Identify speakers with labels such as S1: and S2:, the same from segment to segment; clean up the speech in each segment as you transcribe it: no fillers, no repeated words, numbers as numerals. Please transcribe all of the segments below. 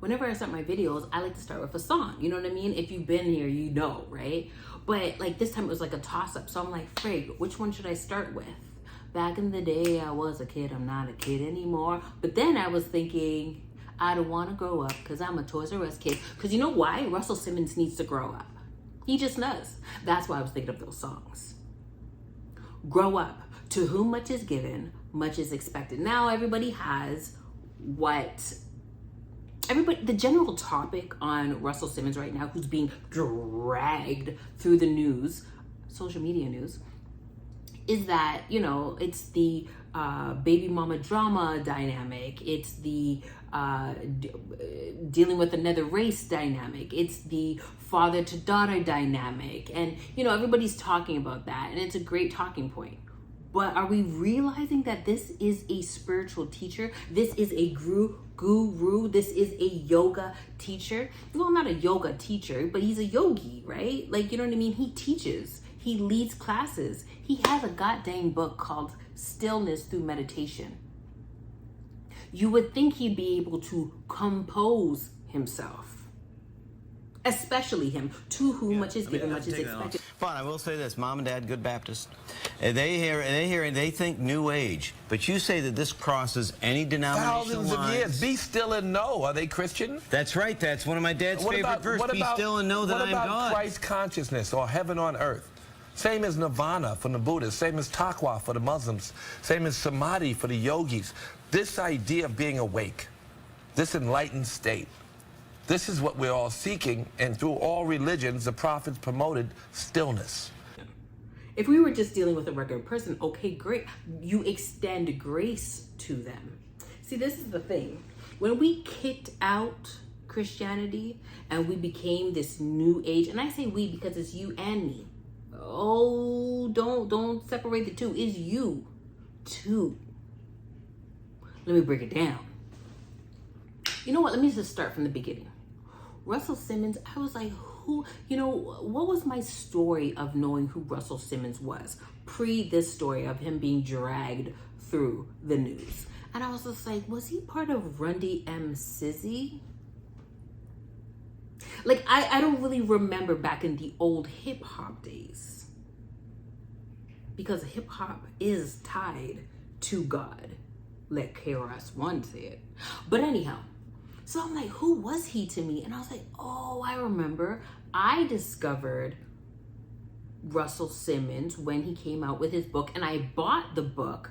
S1: whenever I start my videos, I like to start with a song. You know what I mean? If you've been here, you know, right? But like this time it was like a toss-up. So I'm like, frig, which one should I start with? Back in the day, I was a kid. I'm not a kid anymore. But then I was thinking, I don't want to grow up because I'm a Toys R Us kid. Because you know why? Russell Simmons needs to grow up. He just does. That's why I was thinking of those songs. Grow up. To whom much is given, much is expected. Now everybody has the general topic on Russell Simmons right now, who's being dragged through the news, social media news, is that, you know, it's the baby mama drama dynamic. It's the dealing with another race dynamic. It's the father to daughter dynamic. And, you know, everybody's talking about that. And it's a great talking point. But are we realizing that this is a spiritual teacher? This is a guru. This is a yoga teacher. Well, not a yoga teacher, but he's a yogi, right? Like, you know what I mean? He teaches. He leads classes. He has a goddamn book called Stillness Through Meditation. You would think he'd be able to compose himself. Especially him, to whom much is given, much is expected.
S2: But I will say this, Mom and Dad, good Baptist. They hear and they think New Age. But you say that this crosses any denominational
S3: Thousands of
S2: lines.
S3: years. Be still and know. Are they Christian?
S2: That's right. That's one of my dad's favorite verses. Be still and know that I'm God.
S3: What about Christ consciousness or heaven on earth? Same as nirvana for the Buddhists. Same as taqwa for the Muslims. Same as samadhi for the yogis. This idea of being awake, this enlightened state, this is what we're all seeking, and through all religions, the prophets promoted stillness.
S1: If we were just dealing with a regular person, okay, great. You extend grace to them. See, this is the thing. When we kicked out Christianity and we became this new age, and I say we because it's you and me. Oh, don't separate the two. It's you too. Let me break it down. You know what? Let me just start from the beginning. Russell Simmons, I was like, who, you know, what was my story of knowing who Russell Simmons was pre this story of him being dragged through the news? And I was just like, was he part of Run DMC? Like, I don't really remember back in the old hip hop days, because hip hop is tied to God. Let KRS-One say it. But anyhow, so I'm like, who was he to me? And I was like, oh, I remember. I discovered Russell Simmons when he came out with his book, and I bought the book,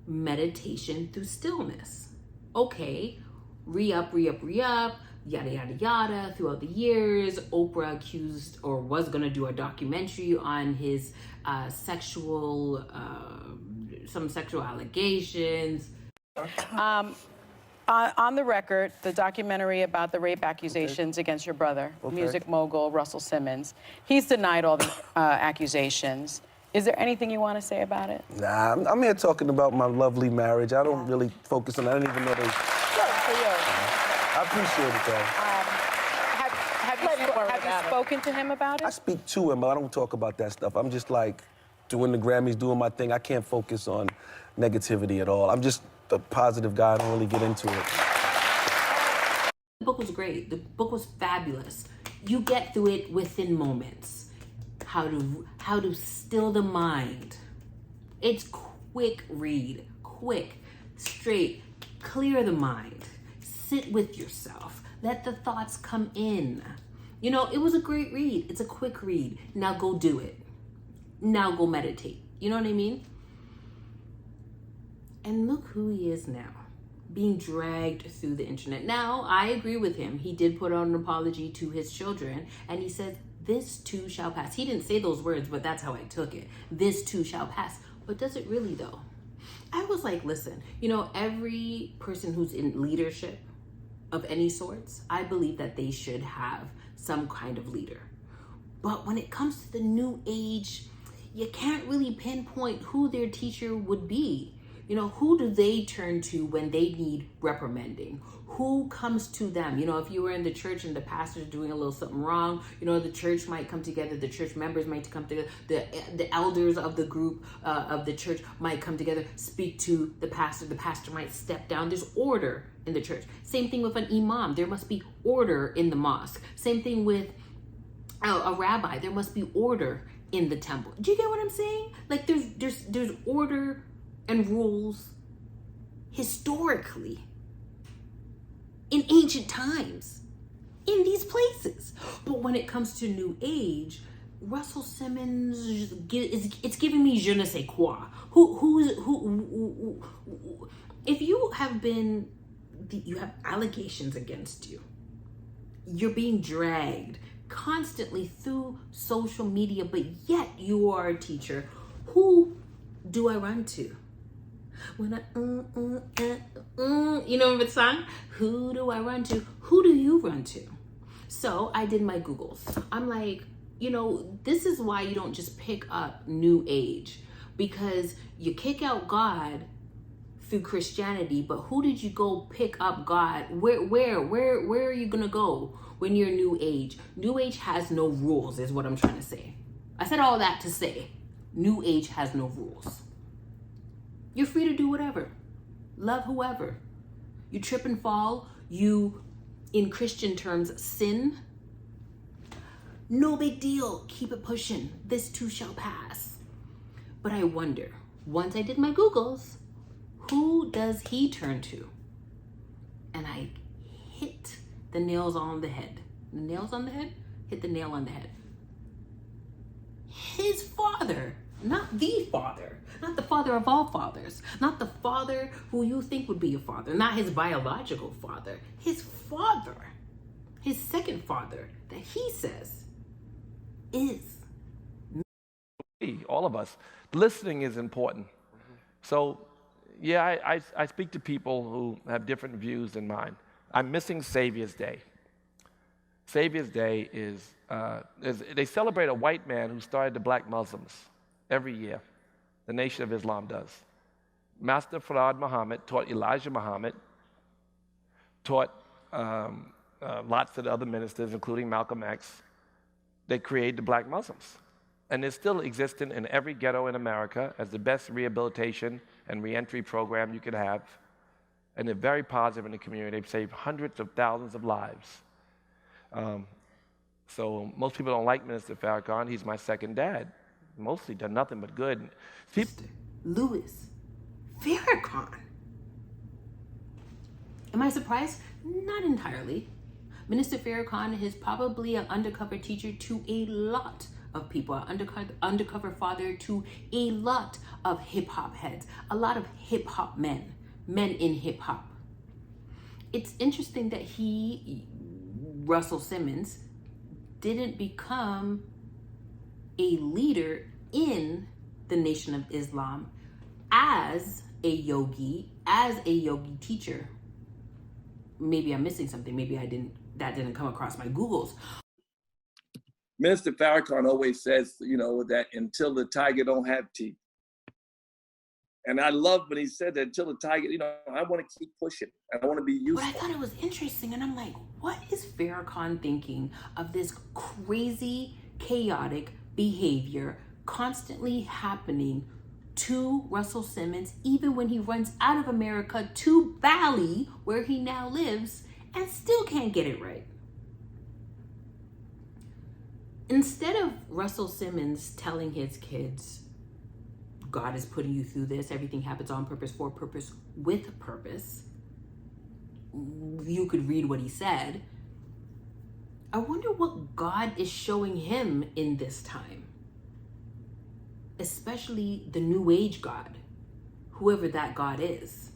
S1: Meditation Through Stillness. Okay, re-up, yada, yada, yada. Throughout the years, Oprah accused or was gonna do a documentary on his sexual allegations.
S4: On the record, the documentary about the rape accusations against your brother, music mogul Russell Simmons, he's denied all the accusations. Is there anything you want to say about it?
S5: Nah, I'm here talking about my lovely marriage. I don't really focus on that. I don't even know they...
S4: Good for you.
S5: I appreciate it, though.
S4: Have you spoken to him about it?
S5: I speak to him, but I don't talk about that stuff. I'm just like doing the Grammys, doing my thing. I can't focus on negativity at all. I'm just a positive guy. I don't really get into it.
S1: The book was great. The book was fabulous. You get through it within moments. How to still the mind. It's quick read, quick, straight, clear the mind. Sit with yourself. Let the thoughts come in. You know, it was a great read. It's a quick read. Now go do it. Now go meditate. You know what I mean? And look who he is now, being dragged through the internet. Now, I agree with him. He did put out an apology to his children, and he says, this too shall pass. He didn't say those words, but that's how I took it. This too shall pass. But does it really, though? I was like, listen, you know, every person who's in leadership of any sorts, I believe that they should have some kind of leader. But when it comes to the new age, you can't really pinpoint who their teacher would be. You know, who do they turn to when they need reprimanding? Who comes to them? You know, if you were in the church and the pastor's doing a little something wrong, you know, the church might come together, the church members might come together, the elders of the group of the church might come together, speak to the pastor might step down. There's order in the church. Same thing with an imam. There must be order in the mosque. Same thing with a rabbi. There must be order in the temple. Do you get what I'm saying? Like there's order and rules historically in ancient times in these places. But when it comes to New Age, Russell Simmons it's giving me je ne sais quoi. Who if you have you have allegations against you, you're being dragged constantly through social media, but yet you are a teacher, who do I run to? When I, you know the song? Who do I run to? Who do you run to? So I did my Googles. I'm like, you know, this is why you don't just pick up New Age, because you kick out God through Christianity, but who did you go pick up God? Where are you gonna go when you're New Age? New Age has no rules, is what I'm trying to say. I said all that to say, New Age has no rules. You're free to do whatever. Love whoever. You trip and fall, you, in Christian terms, sin. No big deal. Keep it pushing. This too shall pass. But I wonder, once I did my Googles, who does he turn to? And I hit the nails on the head. The nails on the head? Hit the nail on the head. His father, not the father, not the father of all fathers, not the father who you think would be a father, not his biological father, his father, his second father that he says is.
S3: All of us, listening is important. So, yeah, I speak to people who have different views than mine. I'm missing Savior's Day. Savior's Day is they celebrate a white man who started the black Muslims every year. The Nation of Islam does. Master Farad Muhammad taught Elijah Muhammad, taught lots of the other ministers, including Malcolm X. They created the black Muslims. And they're still existing in every ghetto in America as the best rehabilitation and reentry program you could have. And they're very positive in the community. They've saved hundreds of thousands of lives. So most people don't like Minister Farrakhan. He's my second dad. Mostly done nothing but good.
S1: Louis Farrakhan. Am I surprised? Not entirely. Minister Farrakhan is probably an undercover teacher to a lot of people, an undercover father to a lot of hip-hop heads, a lot of hip-hop men in hip-hop. It's interesting that Russell Simmons, didn't become a leader in the Nation of Islam as a yogi teacher. Maybe I'm missing something. Maybe that didn't come across my Googles.
S6: Minister Farrakhan always says, you know, that until the tiger don't have teeth. And I love when he said that, until the tiger, you know, I want to keep pushing. I want to be useful.
S1: But I thought it was interesting, and I'm like, what is Farrakhan thinking of this crazy, chaotic behavior constantly happening to Russell Simmons, even when he runs out of America to Bali, where he now lives, and still can't get it right? Instead of Russell Simmons telling his kids, God is putting you through this, everything happens on purpose, for purpose, with purpose, you could read what he said. I wonder what God is showing him in this time, especially the New Age God, whoever that God is.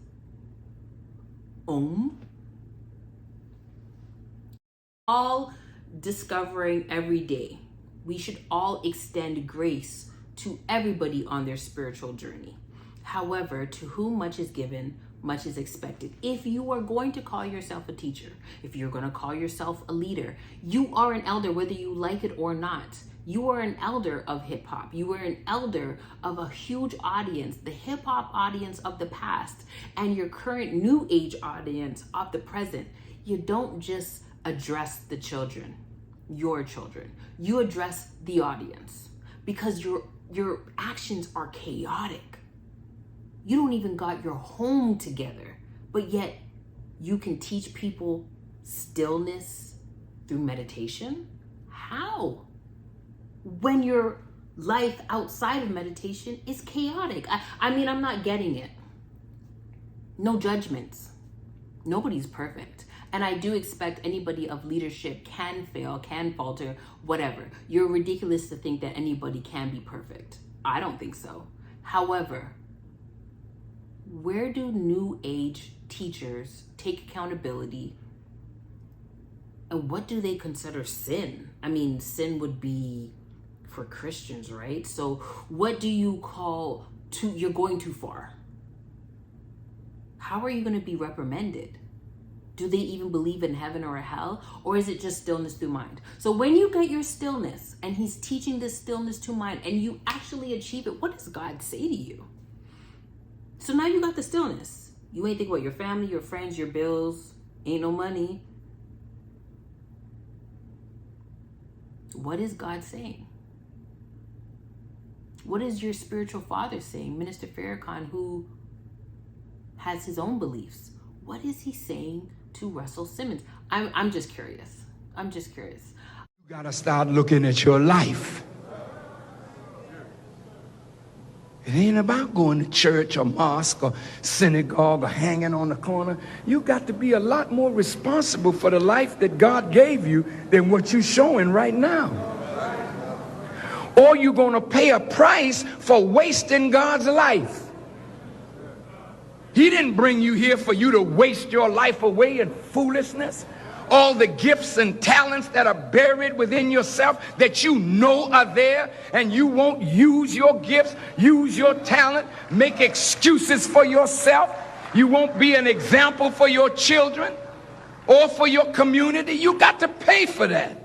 S1: All discovering every day. We should all extend grace to everybody on their spiritual journey. However, to whom much is given, much is expected. If you are going to call yourself a teacher, if you're going to call yourself a leader, you are an elder, whether you like it or not. You are an elder of hip hop. You are an elder of a huge audience, the hip hop audience of the past and your current new age audience of the present. You don't just address the children, your children. You address the audience because your actions are chaotic. You don't even got your home together, but yet you can teach people stillness through meditation? How? When your life outside of meditation is chaotic. I mean, I'm not getting it. No judgments. Nobody's perfect. And I do expect anybody of leadership can fail, can falter, whatever. You're ridiculous to think that anybody can be perfect. I don't think so. However, where do new age teachers take accountability? And what do they consider sin? I mean, sin would be for Christians, right? So what do you call you're going too far? How are you going to be reprimanded? Do they even believe in heaven or a hell? Or is it just stillness through mind? So when you get your stillness and he's teaching this stillness to mind and you actually achieve it, what does God say to you? So now you got the stillness. You ain't think about your family, your friends, your bills, ain't no money. What is God saying? What is your spiritual father saying? Minister Farrakhan, who has his own beliefs. What is he saying to Russell Simmons? I'm just curious. I'm just curious.
S7: You gotta start looking at your life. It ain't about going to church or mosque or synagogue or hanging on the corner. You got to be a lot more responsible for the life that God gave you than what you're showing right now. Or you're gonna pay a price for wasting God's life. He didn't bring you here for you to waste your life away in foolishness. All the gifts and talents that are buried within yourself that you know are there, and you won't use your gifts, use your talent, make excuses for yourself. You won't be an example for your children or for your community. You got to pay for that.